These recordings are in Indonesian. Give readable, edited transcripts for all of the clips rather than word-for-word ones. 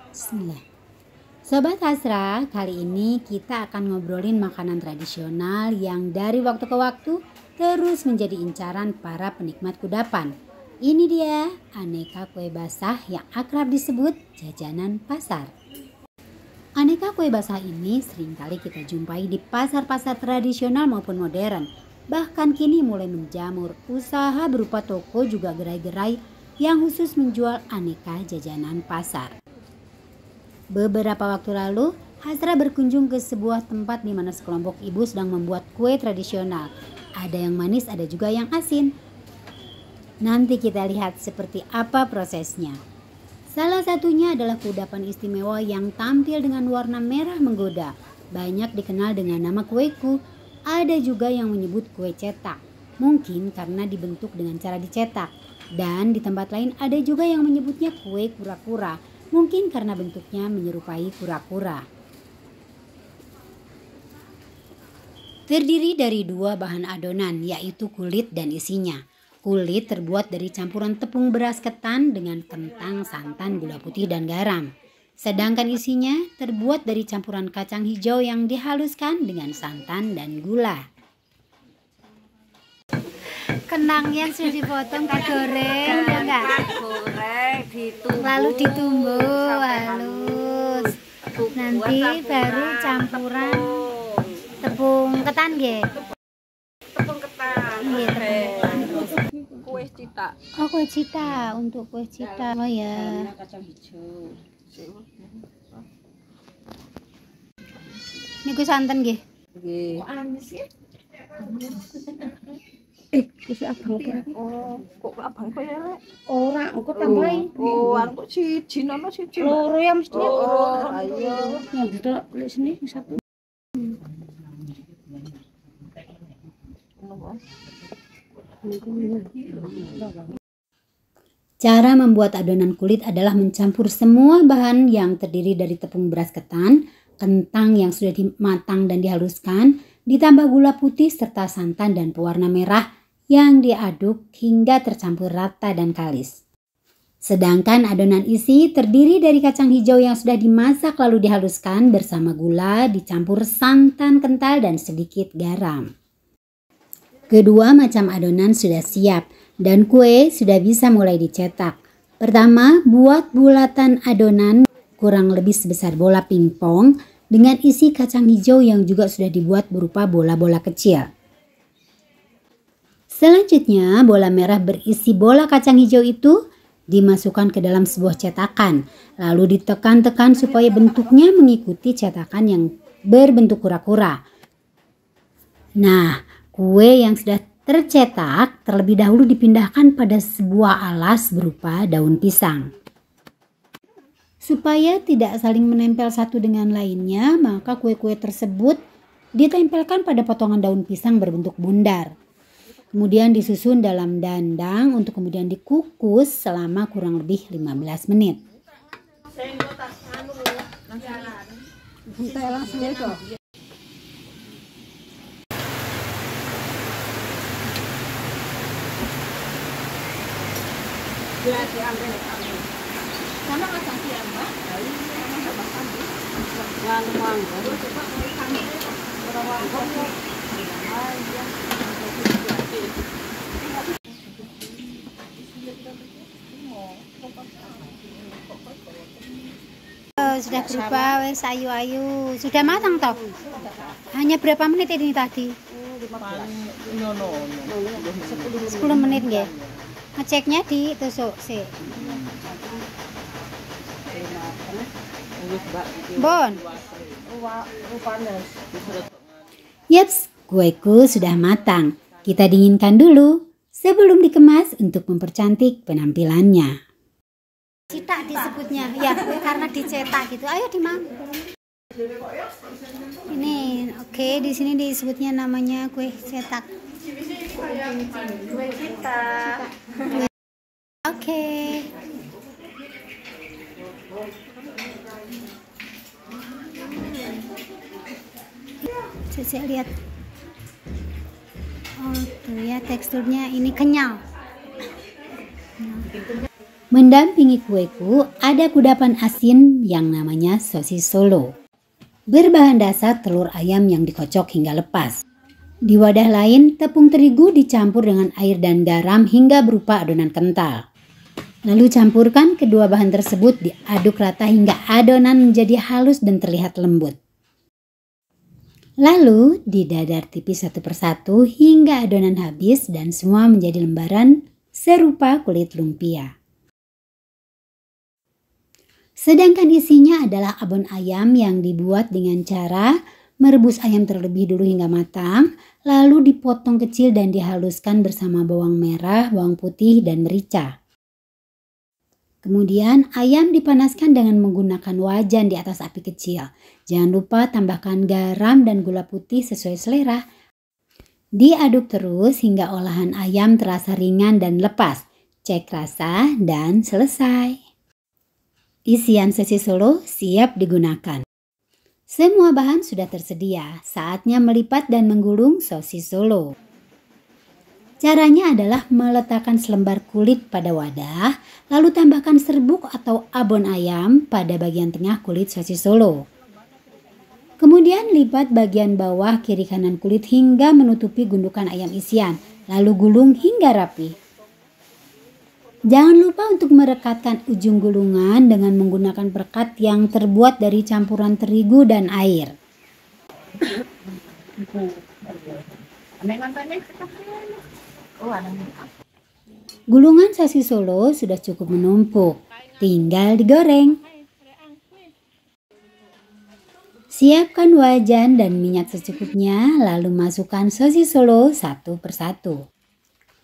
Bismillah. Sobat Hasra, kali ini kita akan ngobrolin makanan tradisional yang dari waktu ke waktu terus menjadi incaran para penikmat kudapan. Ini dia aneka kue basah yang akrab disebut jajanan pasar. Aneka kue basah ini seringkali kita jumpai di pasar-pasar tradisional maupun modern. Bahkan kini mulai menjamur usaha berupa toko juga gerai-gerai yang khusus menjual aneka jajanan pasar. Beberapa waktu lalu, Hasra berkunjung ke sebuah tempat di mana sekelompok ibu sedang membuat kue tradisional. Ada yang manis, ada juga yang asin. Nanti kita lihat seperti apa prosesnya. Salah satunya adalah kudapan istimewa yang tampil dengan warna merah menggoda. Banyak dikenal dengan nama kueku. Ada juga yang menyebut kue cetak. Mungkin karena dibentuk dengan cara dicetak. Dan di tempat lain ada juga yang menyebutnya kue kura-kura. Mungkin karena bentuknya menyerupai kura-kura. Terdiri dari dua bahan adonan, yaitu kulit dan isinya. Kulit terbuat dari campuran tepung beras ketan dengan kentang, santan, gula putih, dan garam. Sedangkan isinya terbuat dari campuran kacang hijau yang dihaluskan dengan santan dan gula. Kenangnya sudah dipotong, digoreng, ya enggak? Lalu ditumbuk halus. Nanti baru campuran tepung ketan nggih. Tepung ketan. Nggih, Kue cita. oh, kue cita, untuk kue cita. Oh ya. Kacang hijau. Niku santen nggih. Nggih. Amis ya. Wis abang kok. Oh, kok abang kok ya, Lek? Ora, engko tambahi. Oh, aku siji nono siji. Loro ya mesti. Oh, ayo. Yang didelok lek sini satu. Cara membuat adonan kulit adalah mencampur semua bahan yang terdiri dari tepung beras ketan, kentang yang sudah dimatang dan dihaluskan, ditambah gula putih serta santan dan pewarna merah yang diaduk hingga tercampur rata dan kalis. Sedangkan adonan isi terdiri dari kacang hijau yang sudah dimasak lalu dihaluskan bersama gula, dicampur santan kental dan sedikit garam. Kedua macam adonan sudah siap dan kue sudah bisa mulai dicetak. Pertama, buat bulatan adonan kurang lebih sebesar bola pingpong dengan isi kacang hijau yang juga sudah dibuat berupa bola-bola kecil. Selanjutnya, bola merah berisi bola kacang hijau itu dimasukkan ke dalam sebuah cetakan, lalu ditekan-tekan supaya bentuknya mengikuti cetakan yang berbentuk kura-kura. Nah, kue yang sudah tercetak terlebih dahulu dipindahkan pada sebuah alas berupa daun pisang. Supaya tidak saling menempel satu dengan lainnya, maka kue-kue tersebut ditempelkan pada potongan daun pisang berbentuk bundar. Kemudian disusun dalam dandang untuk kemudian dikukus selama kurang lebih 15 menit. Langsung itu. Sana kacang siapa? Sudah berubah, wes ayu-ayu. Sudah matang toh? Hanya berapa menit ini tadi? 10 menit nggih. Ngeceknya di tusuk sih. Bon. Yaps, kueku sudah matang. Kita dinginkan dulu sebelum dikemas untuk mempercantik penampilannya. Cetak disebutnya, ya karena dicetak gitu. Ayo dimakan. Ini oke, di sini disebutnya namanya kue cetak. Kue cita. Oke. Saya lihat. Oh tuh ya, teksturnya ini kenyal. Mendampingi kueku ada kudapan asin yang namanya sosis Solo. Berbahan dasar telur ayam yang dikocok hingga lepas. Di wadah lain, tepung terigu dicampur dengan air dan garam hingga berupa adonan kental. Lalu campurkan kedua bahan tersebut, diaduk rata hingga adonan menjadi halus dan terlihat lembut. Lalu didadar tipis satu persatu hingga adonan habis dan semua menjadi lembaran serupa kulit lumpia. Sedangkan isinya adalah abon ayam yang dibuat dengan cara merebus ayam terlebih dulu hingga matang, lalu dipotong kecil dan dihaluskan bersama bawang merah, bawang putih, dan merica. Kemudian ayam dipanaskan dengan menggunakan wajan di atas api kecil. Jangan lupa tambahkan garam dan gula putih sesuai selera. Diaduk terus hingga olahan ayam terasa ringan dan lepas. Cek rasa dan selesai. Isian sosis Solo siap digunakan. Semua bahan sudah tersedia, saatnya melipat dan menggulung sosis Solo. Caranya adalah meletakkan selembar kulit pada wadah, lalu tambahkan serbuk atau abon ayam pada bagian tengah kulit sosis Solo. Kemudian lipat bagian bawah kiri kanan kulit hingga menutupi gundukan ayam isian, lalu gulung hingga rapi. Jangan lupa untuk merekatkan ujung gulungan dengan menggunakan perekat yang terbuat dari campuran terigu dan air. Gulungan sosis Solo sudah cukup menumpuk, tinggal digoreng. Siapkan wajan dan minyak secukupnya, lalu masukkan sosis Solo satu persatu.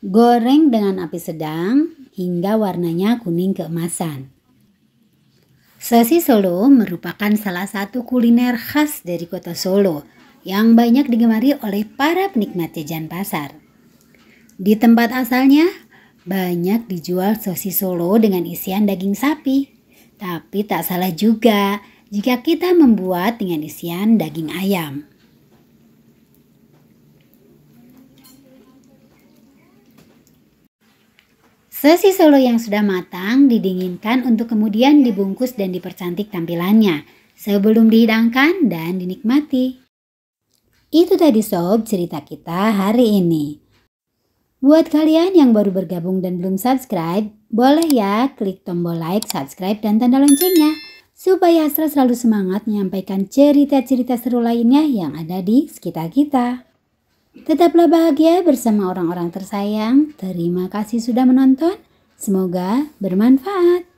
Goreng dengan api sedang hingga warnanya kuning keemasan. Sosis Solo merupakan salah satu kuliner khas dari kota Solo yang banyak digemari oleh para penikmat jajan pasar. Di tempat asalnya, banyak dijual sosis Solo dengan isian daging sapi. Tapi tak salah juga jika kita membuat dengan isian daging ayam. Sosis Solo yang sudah matang didinginkan untuk kemudian dibungkus dan dipercantik tampilannya sebelum dihidangkan dan dinikmati. Itu tadi sob cerita kita hari ini. Buat kalian yang baru bergabung dan belum subscribe, boleh ya klik tombol like, subscribe, dan tanda loncengnya supaya Astra selalu semangat menyampaikan cerita-cerita seru lainnya yang ada di sekitar kita. Tetaplah bahagia bersama orang-orang tersayang. Terima kasih sudah menonton. Semoga bermanfaat.